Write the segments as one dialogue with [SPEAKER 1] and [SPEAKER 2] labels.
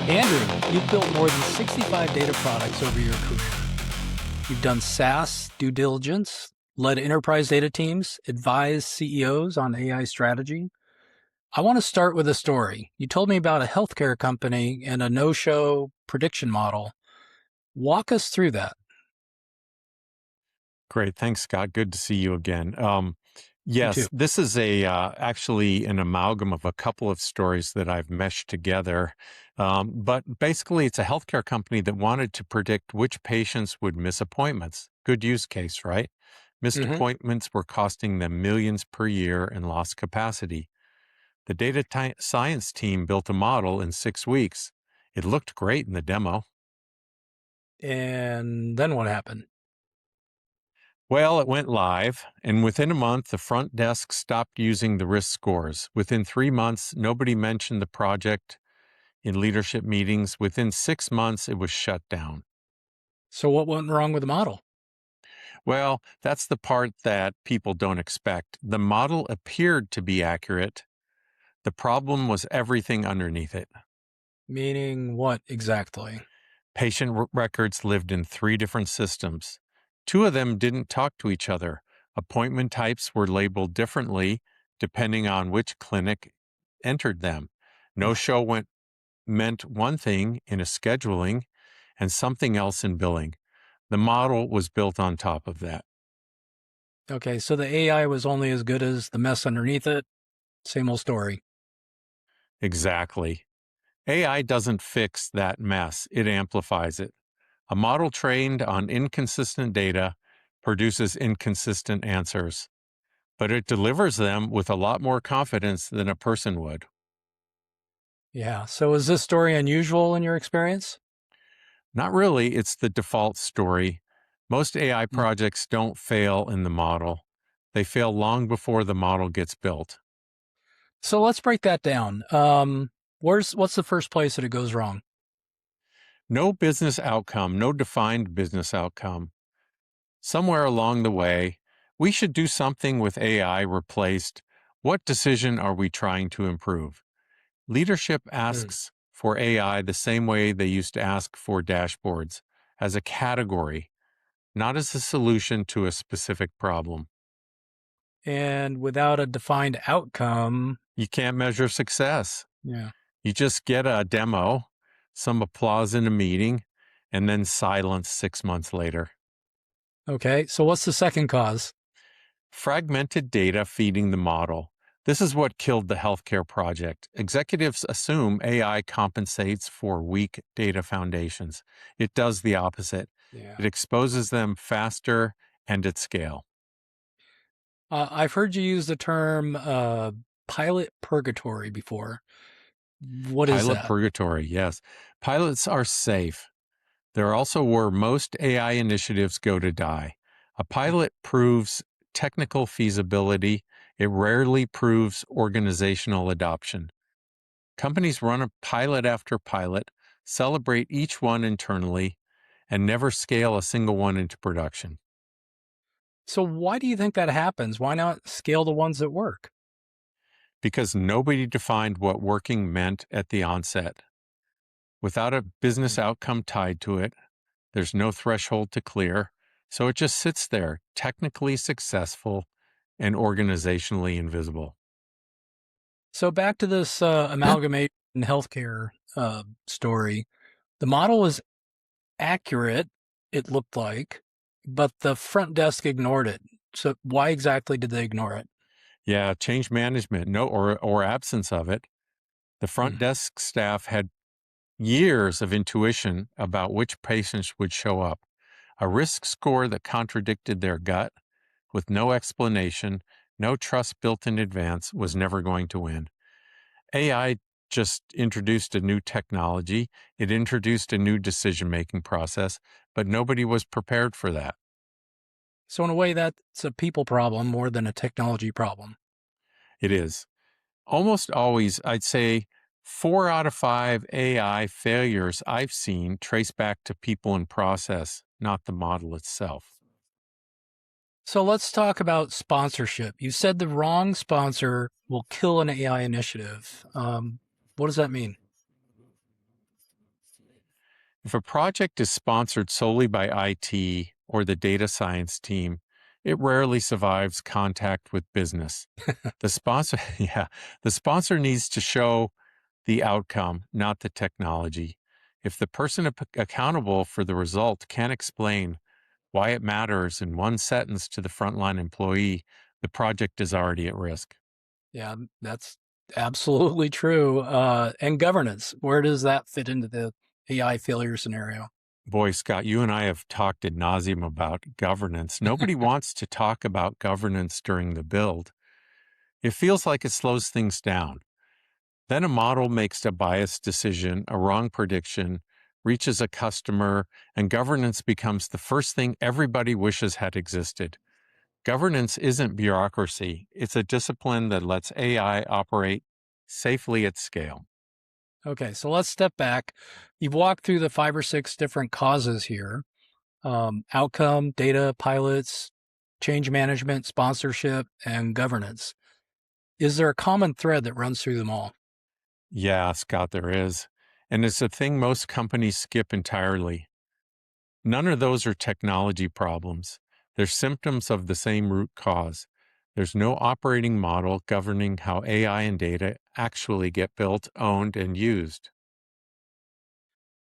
[SPEAKER 1] Andrew, you've built more than 65 data products over your career. You've done SaaS due diligence, led enterprise data teams, advised CEOs on AI strategy. I want to start with a story. You told me about a healthcare company and a no-show prediction model. Walk us through that.
[SPEAKER 2] Great. Thanks, Scott. Good to see you again.
[SPEAKER 1] You too.
[SPEAKER 2] Yes, this is actually an amalgam of a couple of stories that I've meshed together. But basically, it's a healthcare company that wanted to predict which patients would miss appointments. Good use case, right? Missed appointments were costing them millions per year and lost capacity. The science team built a model in 6 weeks. It looked great in the demo.
[SPEAKER 1] And then what happened?
[SPEAKER 2] Well, it went live, and within a month, the front desk stopped using the risk scores. Within 3 months, nobody mentioned the project in leadership meetings. Within 6 months, it was shut down.
[SPEAKER 1] So what went wrong with the model?
[SPEAKER 2] Well, that's the part that people don't expect. The model appeared to be accurate. The problem was everything underneath it.
[SPEAKER 1] Meaning what exactly?
[SPEAKER 2] Patient records lived in 3 different systems. 2 of them didn't talk to each other. Appointment types were labeled differently depending on which clinic entered them. No show meant one thing in a scheduling and something else in billing. The model was built on top of that.
[SPEAKER 1] Okay, so the AI was only as good as the mess underneath it. Same old story.
[SPEAKER 2] Exactly. AI doesn't fix that mess, it amplifies it. A model trained on inconsistent data produces inconsistent answers, but it delivers them with a lot more confidence than a person would.
[SPEAKER 1] Yeah. So is this story unusual in your experience?
[SPEAKER 2] Not really, it's the default story. Most AI
[SPEAKER 1] Mm.
[SPEAKER 2] projects don't fail in the model. They fail long before the model gets built.
[SPEAKER 1] So let's break that down. What's the first place that it goes wrong?
[SPEAKER 2] No business outcome, no defined business outcome. Somewhere along the way, we should do something with AI replaced. What decision are we trying to improve? Leadership
[SPEAKER 1] Mm.
[SPEAKER 2] asks for AI the same way they used to ask for dashboards, as a category, not as a solution to a specific problem.
[SPEAKER 1] And without a defined outcome,
[SPEAKER 2] You can't measure success.
[SPEAKER 1] yeah.
[SPEAKER 2] You just get a demo, some applause in a meeting, and then silence 6 months later.
[SPEAKER 1] Okay. So what's the second cause?
[SPEAKER 2] Fragmented data feeding the model. This is what killed the healthcare project. Executives assume AI compensates for weak data foundations. It does the opposite.
[SPEAKER 1] Yeah.
[SPEAKER 2] It exposes them faster and at scale.
[SPEAKER 1] I've heard you use the term pilot purgatory before. What is
[SPEAKER 2] Pilot
[SPEAKER 1] that?
[SPEAKER 2] purgatory, yes. Pilots are safe. They're also where most AI initiatives go to die. A pilot proves technical feasibility. It rarely proves organizational adoption. Companies run a pilot after pilot, celebrate each one internally, and never scale a single one into production.
[SPEAKER 1] So why do you think that happens? Why not scale the ones that work?
[SPEAKER 2] Because nobody defined what working meant at the onset. Without a business outcome tied to it, there's no threshold to clear, so it just sits there, technically successful and organizationally invisible.
[SPEAKER 1] So back to this amalgamation healthcare story. The model was accurate, it looked like, but the front desk ignored it. So why exactly did they ignore it?
[SPEAKER 2] Yeah, change management, no or absence of it. The front
[SPEAKER 1] Mm.
[SPEAKER 2] desk staff had years of intuition about which patients would show up. A risk score that contradicted their gut with no explanation, no trust built in advance was never going to win. AI just introduced a new technology. It introduced a new decision-making process, but nobody was prepared for that.
[SPEAKER 1] So in a way, that's a people problem more than a technology problem.
[SPEAKER 2] It is. Almost always, I'd say 4 out of 5 AI failures I've seen trace back to people and process, not the model itself.
[SPEAKER 1] So let's talk about sponsorship. You said the wrong sponsor will kill an AI initiative. What does that mean?
[SPEAKER 2] If a project is sponsored solely by IT or the data science team, it rarely survives contact with business. The sponsor, yeah, the sponsor needs to show the outcome, not the technology. If the person accountable for the result can't explain why it matters in one sentence to the frontline employee, the project is already at risk.
[SPEAKER 1] Yeah, that's absolutely true. And governance, where does that fit into the AI failure scenario?
[SPEAKER 2] Boy, Scott, you and I have talked ad nauseum about governance. Nobody wants to talk about governance during the build. It feels like it slows things down. Then a model makes a biased decision, a wrong prediction, reaches a customer, and governance becomes the first thing everybody wishes had existed. Governance isn't bureaucracy, it's a discipline that lets AI operate safely at scale.
[SPEAKER 1] Okay, so let's step back. You've walked through the 5 or 6 different causes here: outcome, data, pilots, change management, sponsorship, and governance. Is there a common thread that runs through them all?
[SPEAKER 2] Yeah, Scott, there is. And it's a thing most companies skip entirely. None of those are technology problems. They're symptoms of the same root cause. There's no operating model governing how AI and data actually get built, owned, and used.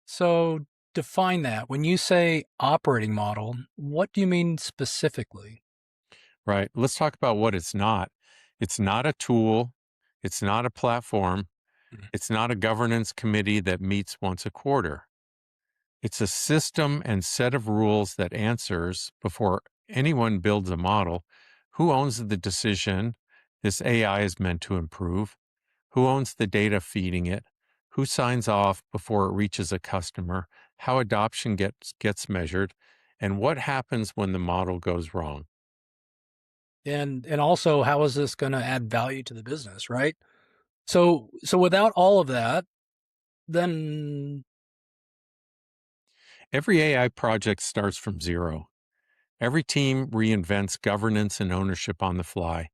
[SPEAKER 1] So define that. When you say operating model, what do you mean specifically?
[SPEAKER 2] Right? Let's talk about what it's not. It's not a tool, it's not a platform,
[SPEAKER 1] Mm.
[SPEAKER 2] it's not a governance committee that meets once a quarter. It's a system and set of rules that answers before anyone builds a model. Who owns the decision this AI is meant to improve? Who owns the data feeding it? Who signs off before it reaches a customer? How adoption gets measured? And what happens when the model goes wrong?
[SPEAKER 1] And also, how is this going to add value to the business, right? So without all of that, then
[SPEAKER 2] Every AI project starts from zero. Every team reinvents governance and ownership on the fly,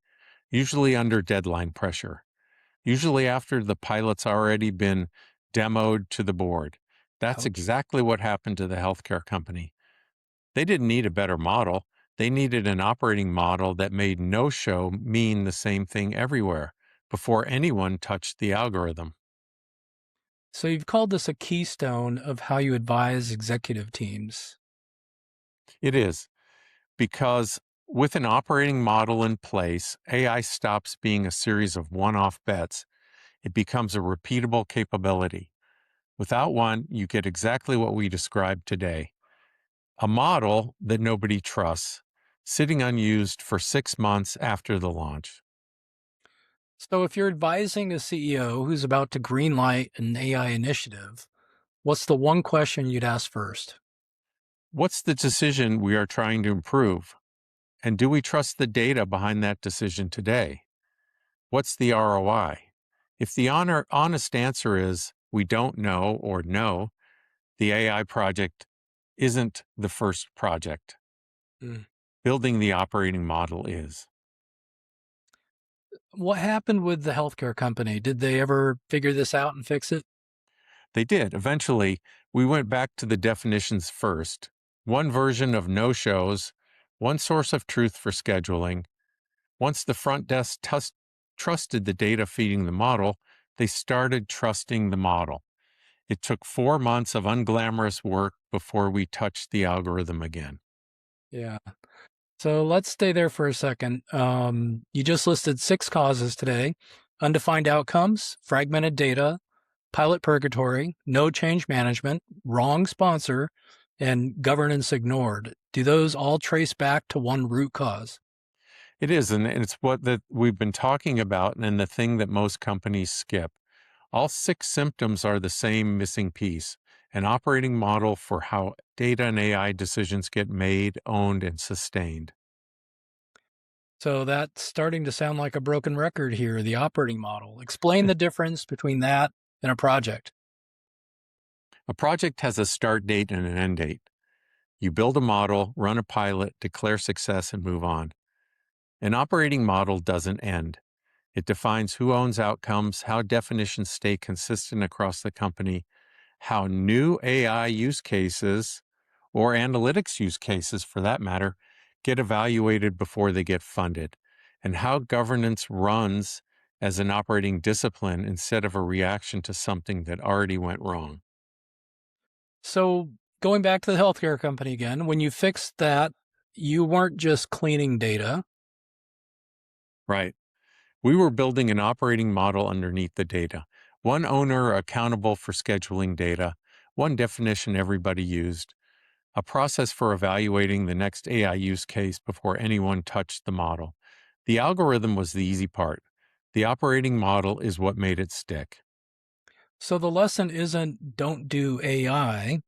[SPEAKER 2] usually under deadline pressure. Usually after the pilot's already been demoed to the board. That's
[SPEAKER 1] ouch.
[SPEAKER 2] exactly what happened to the healthcare company. They didn't need a better model. They needed an operating model that made no show mean the same thing everywhere before anyone touched the algorithm.
[SPEAKER 1] So you've called this a keystone of how you advise executive teams.
[SPEAKER 2] It is because with an operating model in place, AI stops being a series of one off bets. It becomes a repeatable capability. Without one, you get exactly what we described today: a model that nobody trusts, sitting unused for 6 months after the launch.
[SPEAKER 1] So if you're advising a CEO who's about to greenlight an AI initiative, what's the one question you'd ask first?
[SPEAKER 2] What's the decision we are trying to improve? And do we trust the data behind that decision today? What's the ROI? If the honest answer is we don't know or no, the AI project isn't the first project.
[SPEAKER 1] Mm.
[SPEAKER 2] Building the operating model is.
[SPEAKER 1] What happened with the healthcare company? Did they ever figure this out and fix it?
[SPEAKER 2] They did. Eventually, we went back to the definitions first. One version of no shows, one source of truth for scheduling. Once the front desk trusted the data feeding the model, they started trusting the model. It took 4 months of unglamorous work before we touched the algorithm again.
[SPEAKER 1] Yeah. So let's stay there for a second. You just listed 6 causes today: undefined outcomes, fragmented data, pilot purgatory, no change management, wrong sponsor, and governance ignored. Do those all trace back to one root cause?
[SPEAKER 2] It is, and it's what that we've been talking about, and the thing that most companies skip. All 6 symptoms are the same missing piece: an operating model for how data and AI decisions get made, owned, and sustained.
[SPEAKER 1] So that's starting to sound like a broken record here, the operating model. Explain the difference between that and a project.
[SPEAKER 2] A project has a start date and an end date. You build a model, run a pilot, declare success, and move on. An operating model doesn't end. It defines who owns outcomes, how definitions stay consistent across the company, how new AI use cases, or analytics use cases for that matter, get evaluated before they get funded, and how governance runs as an operating discipline instead of a reaction to something that already went wrong.
[SPEAKER 1] So going back to the healthcare company again, when you fixed that, you weren't just cleaning data.
[SPEAKER 2] Right. We were building an operating model underneath the data. One owner accountable for scheduling data, one definition everybody used, a process for evaluating the next AI use case before anyone touched the model. The algorithm was the easy part. The operating model is what made it stick.
[SPEAKER 1] So the lesson isn't don't do AI.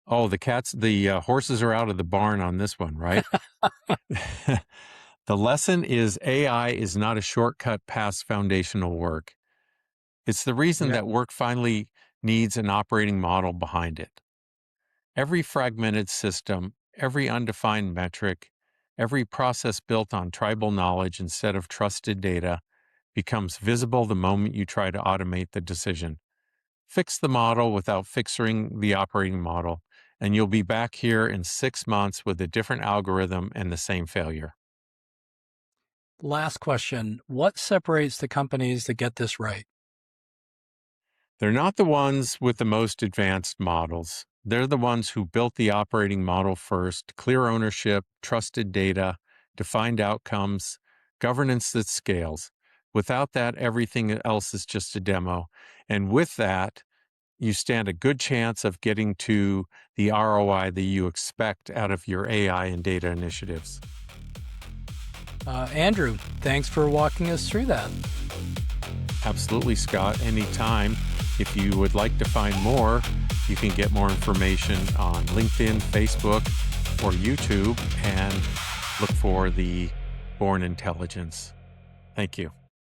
[SPEAKER 2] Oh, the horses are out of the barn on this one, right? The lesson is AI is not a shortcut past foundational work. It's the reason
[SPEAKER 1] Okay.
[SPEAKER 2] that work finally needs an operating model behind it. Every fragmented system, every undefined metric, every process built on tribal knowledge instead of trusted data becomes visible the moment you try to automate the decision. Fix the model without fixing the operating model, and you'll be back here in 6 months with a different algorithm and the same failure.
[SPEAKER 1] Last question. What separates the companies that get this right?
[SPEAKER 2] They're not the ones with the most advanced models. They're the ones who built the operating model first, clear ownership, trusted data, defined outcomes, governance that scales. Without that, everything else is just a demo. And with that, you stand a good chance of getting to the ROI that you expect out of your AI and data initiatives.
[SPEAKER 1] Andrew, thanks for walking us through that.
[SPEAKER 2] Absolutely, Scott. Anytime. If you would like to find more, you can get more information on LinkedIn, Facebook, or YouTube and look for the Bourne Intelligence. Thank you.